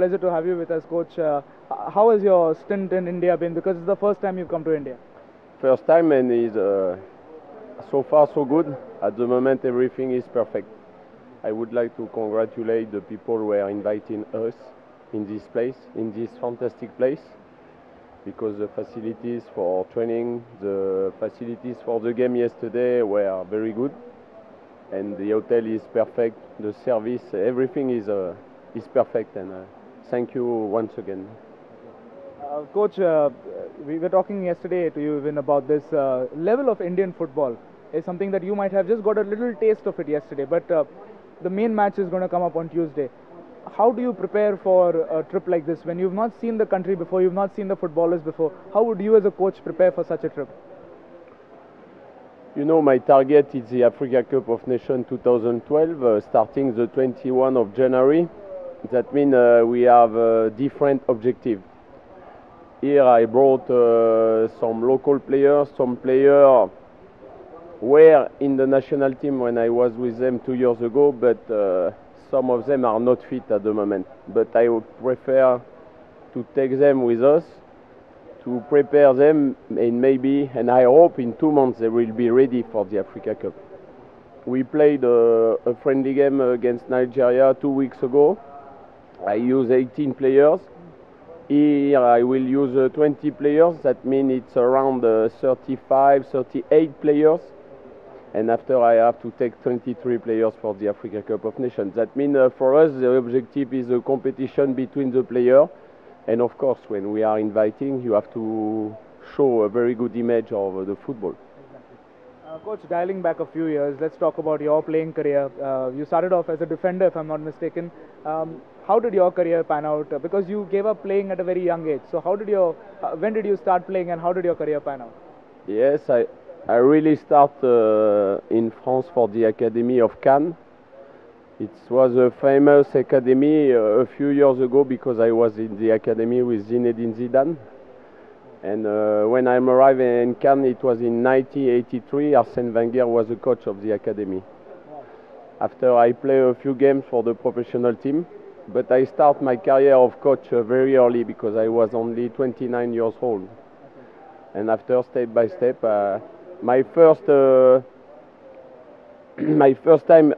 pleasure to have you with us, Coach. How has your stint in India been? Because it's the first time you've come to India. First time, and is so far so good. At the moment, everything is perfect. I would like to congratulate the people who are inviting us in this place, in this fantastic place, because the facilities for training, the facilities for the game yesterday were very good, and the hotel is perfect. The service, everything is perfect, and thank you once again. Coach, we were talking yesterday to you even about this level of Indian football is something that you might have just got a little taste of it yesterday, but the main match is going to come up on Tuesday. How do you prepare for a trip like this when you've not seen the country before, you've not seen the footballers before? How would you as a coach prepare for such a trip? You know, my target is the Africa Cup of Nations 2012, starting the 21 of January. That means we have a different objective. Here I brought some local players, some players were in the national team when I was with them 2 years ago, but some of them are not fit at the moment. But I would prefer to take them with us, to prepare them, and maybe, and I hope in 2 months they will be ready for the Africa Cup. We played a friendly game against Nigeria 2 weeks ago. I used 18 players. Here I will use 20 players. That means it's around 35, 38 players. And after I have to take 23 players for the Africa Cup of Nations. That means for us the objective is a competition between the players. And of course, when we are inviting, you have to show a very good image of the football. Coach, dialing back a few years, let's talk about your playing career. You started off as a defender, if I'm not mistaken. How did your career pan out? Because you gave up playing at a very young age. So how did when did you start playing, and how did your career pan out? Yes, I really started in France for the Academy of Cannes. It was a famous academy a few years ago because I was in the academy with Zinedine Zidane. And when I arrived in Cannes, it was in 1983. Arsène Wenger was the coach of the academy. After I played a few games for the professional team, but I started my career of coach very early because I was only 29 years old. And after, step by step, my first time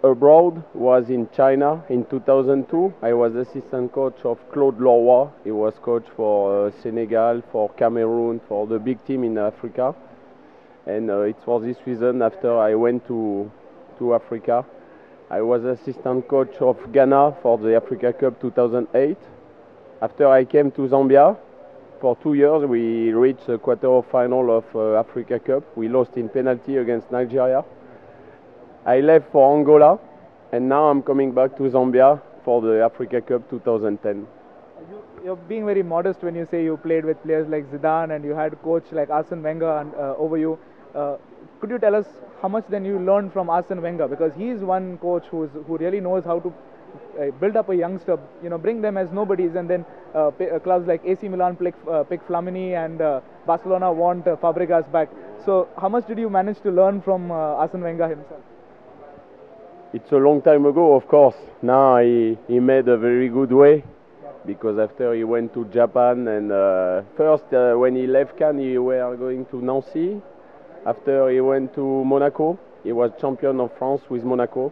abroad was in China in 2002. I was assistant coach of Claude Leroy. He was coach for Senegal, for Cameroon, for the big team in Africa. And it's for this reason after I went to Africa. I was assistant coach of Ghana for the Africa Cup 2008. After I came to Zambia, for 2 years we reached the quarter-final of Africa Cup. We lost in penalty against Nigeria. I left for Angola, and now I'm coming back to Zambia for the Africa Cup 2010. You're being very modest when you say you played with players like Zidane and you had a coach like Arsène Wenger over you. Could you tell us how much then you learned from Arsène Wenger? Because he's one coach who really knows how to build up a youngster, bring them as nobodies, and then clubs like AC Milan pick Flamini, and Barcelona want Fabregas back. So how much did you manage to learn from Arsène Wenger himself? It's a long time ago, of course. Now he made a very good way, because after he went to Japan, and first when he left Cannes he were going to Nancy. After he went to Monaco, he was champion of France with Monaco,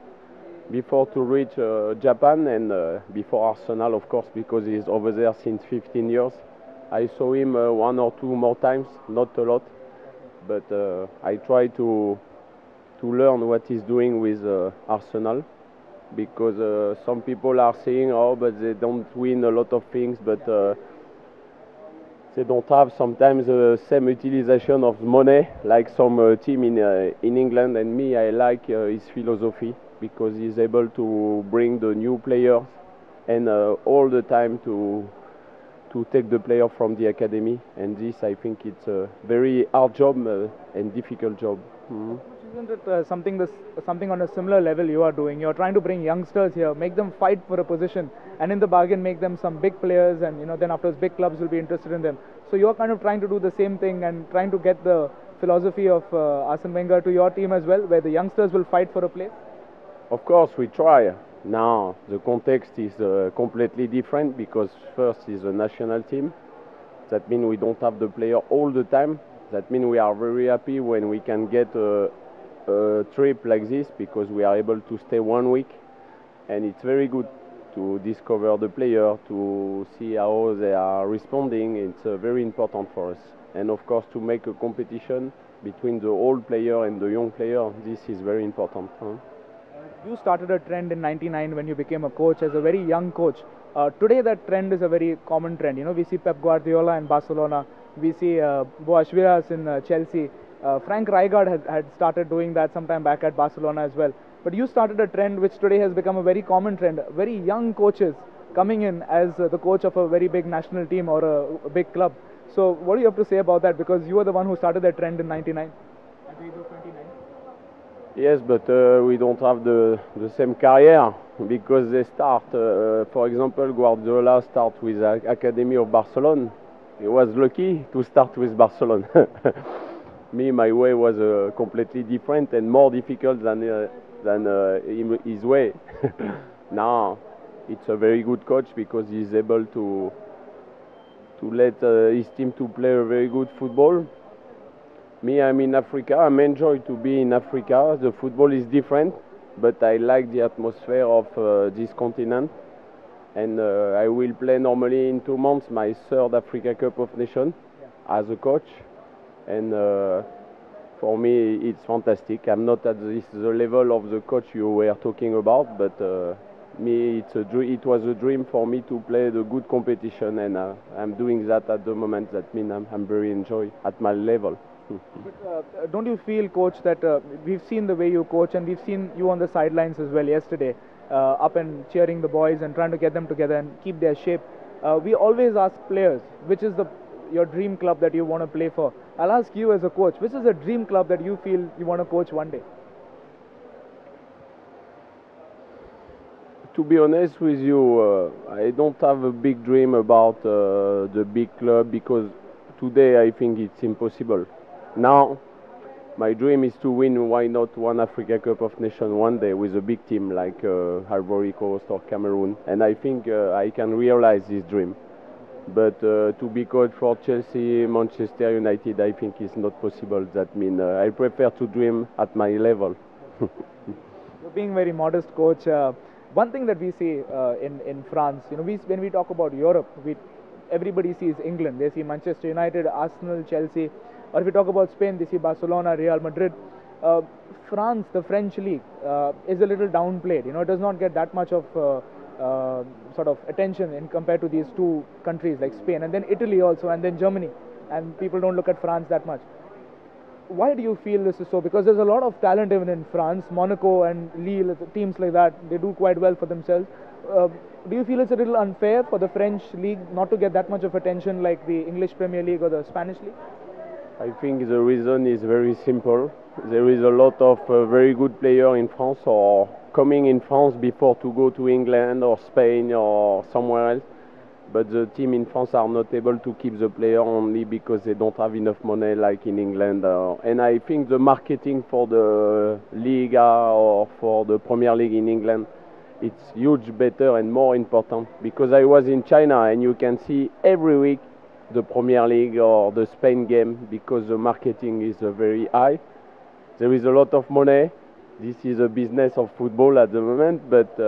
before to reach Japan, and before Arsenal, of course, because he's over there since 15 years. I saw him 1 or 2 more times, not a lot, but I try to learn what he's doing with Arsenal, because some people are saying, oh, but they don't win a lot of things, but they don't have sometimes the same utilization of money like some team in England. And me, I like his philosophy, because he's able to bring the new players, and all the time to take the player from the academy. And this, I think, it's a very hard job and difficult job. Mm-hmm. Isn't it something on a similar level you are doing? You're trying to bring youngsters here, make them fight for a position, and in the bargain make them some big players, and then afterwards big clubs will be interested in them. So you're kind of trying to do the same thing and trying to get the philosophy of Arsène Wenger to your team as well, where the youngsters will fight for a place? Of course, we try. Now the context is completely different because first is a national team. That means we don't have the player all the time. That means we are very happy when we can get a trip like this because we are able to stay 1 week, and it's very good to discover the player, to see how they are responding. It's very important for us, and of course to make a competition between the old player and the young player. This is very important. Huh? You started a trend in '99 when you became a coach as a very young coach. Today, that trend is a very common trend. You know, we see Pep Guardiola in Barcelona, we see Boas Vilas in Chelsea. Frank Rijkaard had started doing that sometime back at Barcelona as well. But you started a trend which today has become a very common trend. Very young coaches coming in as the coach of a very big national team or a big club. So, what do you have to say about that? Because you were the one who started that trend in '99. At the age of 29. Yes, but we don't have the same career because they start, for example, Guardiola start with the Academy of Barcelona. He was lucky to start with Barcelona. Me, my way was completely different and more difficult than his way. Now, it's a very good coach because he's able to let his team to play a very good football. Me, I'm in Africa. I'm enjoy to be in Africa. The football is different, but I like the atmosphere of this continent. And I will play normally in 2 months my third Africa Cup of Nations as a coach. And for me, it's fantastic. I'm not at the level of the coach you were talking about, but me, it was a dream for me to play the good competition, and I'm doing that at the moment. That means I'm very enjoy at my level. But don't you feel, coach, that we've seen the way you coach and we've seen you on the sidelines as well yesterday, up and cheering the boys and trying to get them together and keep their shape. We always ask players, which is your dream club that you want to play for. I'll ask you as a coach, which is a dream club that you feel you want to coach one day? To be honest with you, I don't have a big dream about the big club because today I think it's impossible. Now, my dream is to win, why not, one Africa Cup of Nations one day with a big team like Ivory Coast or Cameroon. And I think I can realize this dream. But to be coach for Chelsea, Manchester United, I think is not possible. That means I prefer to dream at my level. You're being very modest, coach. One thing that we see in France, you know, when we talk about Europe, everybody sees England. They see Manchester United, Arsenal, Chelsea. Or if we talk about Spain, they see Barcelona, Real Madrid. France, the French league, is a little downplayed. You know, it does not get that much of sort of attention in compared to these two countries like Spain, and then Italy also, and then Germany. And people don't look at France that much. Why do you feel this is so? Because there's a lot of talent even in France. Monaco and Lille, teams like that, they do quite well for themselves. Do you feel it's a little unfair for the French league not to get that much of attention like the English Premier League or the Spanish league? I think the reason is very simple. There is a lot of very good players in France or coming in France before to go to England or Spain or somewhere else. But the team in France are not able to keep the player only because they don't have enough money like in England. And I think the marketing for the Liga or for the Premier League in England, it's huge better and more important. Because I was in China and you can see every week the Premier League or the Spain game because the marketing is very high. There is a lot of money. This is a business of football at the moment, but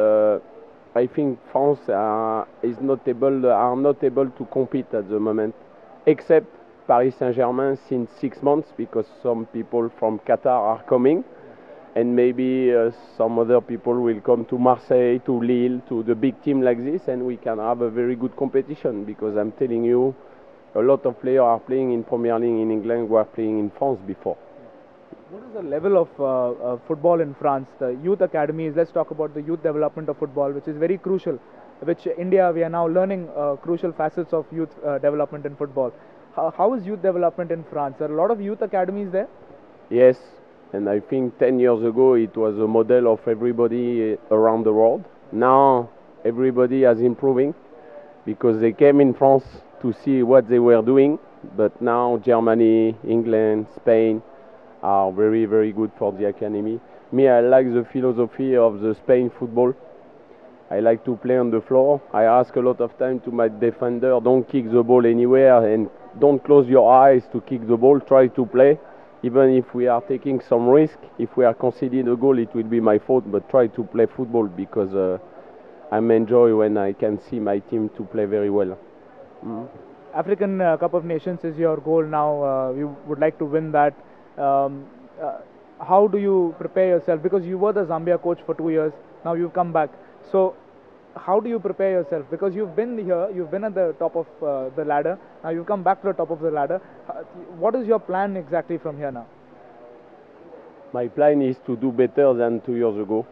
I think France are not able to compete at the moment, except Paris Saint-Germain since 6 months because some people from Qatar are coming, and maybe some other people will come to Marseille, to Lille, to the big team like this, and we can have a very good competition because I'm telling you, a lot of players are playing in Premier League in England who are playing in France before. What is the level of football in France? The youth academies, let's talk about the youth development of football, which is very crucial, which India, we are now learning crucial facets of youth development in football. How is youth development in France? Are a lot of youth academies there? Yes, and I think 10 years ago it was a model of everybody around the world. Now everybody is improving because they came in France to see what they were doing, but now Germany, England, Spain are very, very good for the academy. Me, I like the philosophy of the Spain football. I like to play on the floor. I ask a lot of time to my defender, don't kick the ball anywhere and don't close your eyes to kick the ball. Try to play. Even if we are taking some risk, if we are conceding a goal, it will be my fault, but try to play football because I'm enjoy when I can see my team to play very well. African Cup of Nations is your goal now. You would like to win that. Um, uh, how do you prepare yourself? Because you were the Zambia coach for 2 years. Now you've come back. So how do you prepare yourself? Because you've been here, you've been at the top of the ladder. Now you've come back to the top of the ladder. What is your plan exactly from here now? My plan is to do better than 2 years ago,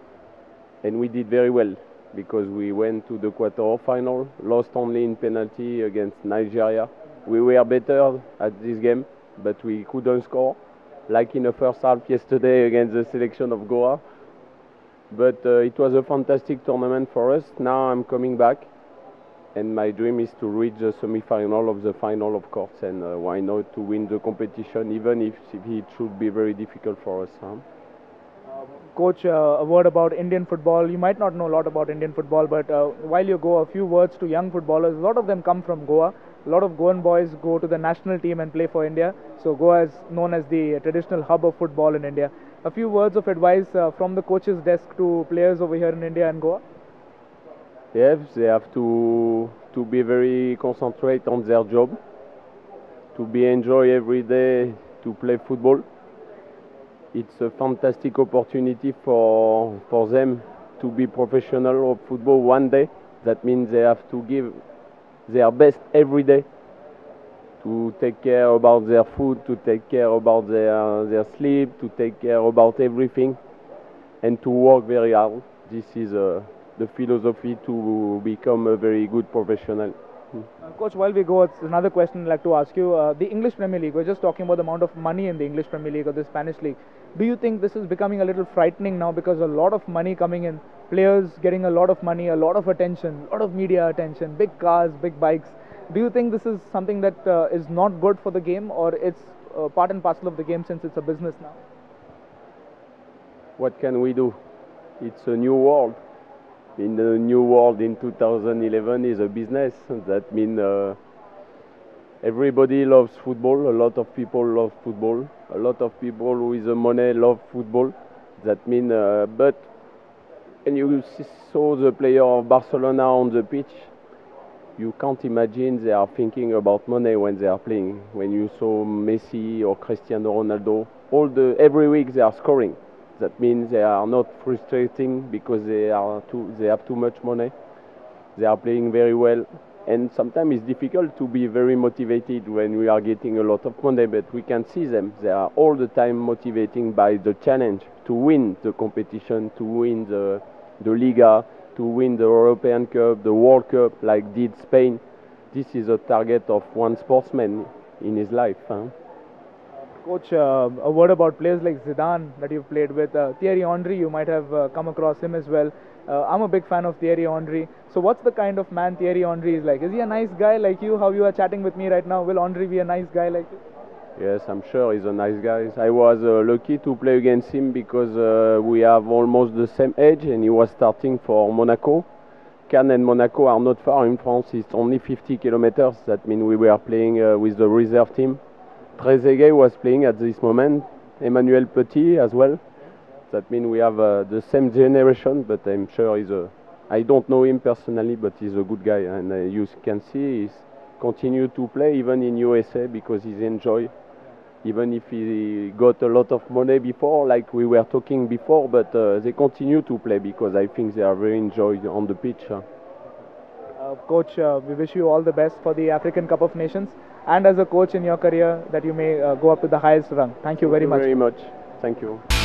and we did very well because we went to the quarter-final, lost only in penalty against Nigeria. We were better at this game, but we couldn't score, like in the first half yesterday against the selection of Goa. But it was a fantastic tournament for us. Now I'm coming back, and my dream is to reach the semi-final of the final, of course, and why not to win the competition, even if it should be very difficult for us. Coach, a word about Indian football. You might not know a lot about Indian football, but while you go, a few words to young footballers. A lot of them come from Goa. A lot of Goan boys go to the national team and play for India. So Goa is known as the traditional hub of football in India. A few words of advice from the coach's desk to players over here in India and Goa. Yes, they have to be very concentrate on their job, to be enjoy every day to play football. It's a fantastic opportunity for them to be professional of football one day. That means they have to give their best every day to take care about their food, to take care about their sleep, to take care about everything, and to work very hard. This is the philosophy to become a very good professional. Coach, while we go, it's another question I'd like to ask you. The English Premier League, we're just talking about the amount of money in the English Premier League or the Spanish League. Do you think this is becoming a little frightening now because a lot of money coming in, players getting a lot of money, a lot of attention, a lot of media attention, big cars, big bikes? Do you think this is something that is not good for the game, or it's part and parcel of the game since it's a business now? What can we do? It's a new world. In the new world in 2011 is a business. That means everybody loves football. A lot of people love football. A lot of people with the money love football. That means, but when you saw the player of Barcelona on the pitch, you can't imagine they are thinking about money when they are playing. When you saw Messi or Cristiano Ronaldo, every week they are scoring. That means they are not frustrating because they have too much money. They are playing very well, and sometimes it's difficult to be very motivated when we are getting a lot of money. But we can see them; they are all the time motivating by the challenge to win the competition, to win the Liga, to win the European Cup, the World Cup, like did Spain. This is a target of one sportsman in his life. Coach, a word about players like Zidane that you've played with. Thierry Henry, you might have come across him as well. I'm a big fan of Thierry Henry. So what's the kind of man Thierry Henry is like? Is he a nice guy like you, how you are chatting with me right now? Will Henry be a nice guy like you? Yes, I'm sure he's a nice guy. I was lucky to play against him because we have almost the same age, and he was starting for Monaco. Cannes and Monaco are not far in France. It's only 50 kilometers. That means we were playing with the reserve team. Trezeguet was playing at this moment, Emmanuel Petit as well. That means we have the same generation, but I'm sure I don't know him personally, but he's a good guy, and you can see he's continue to play even in USA because he's enjoy, even if he got a lot of money before, like we were talking before, but they continue to play because I think they are very enjoyed on the pitch. Coach, we wish you all the best for the African Cup of Nations, and as a coach in your career that you may go up to the highest rung. Thank you very much. Thank you very much. Thank you.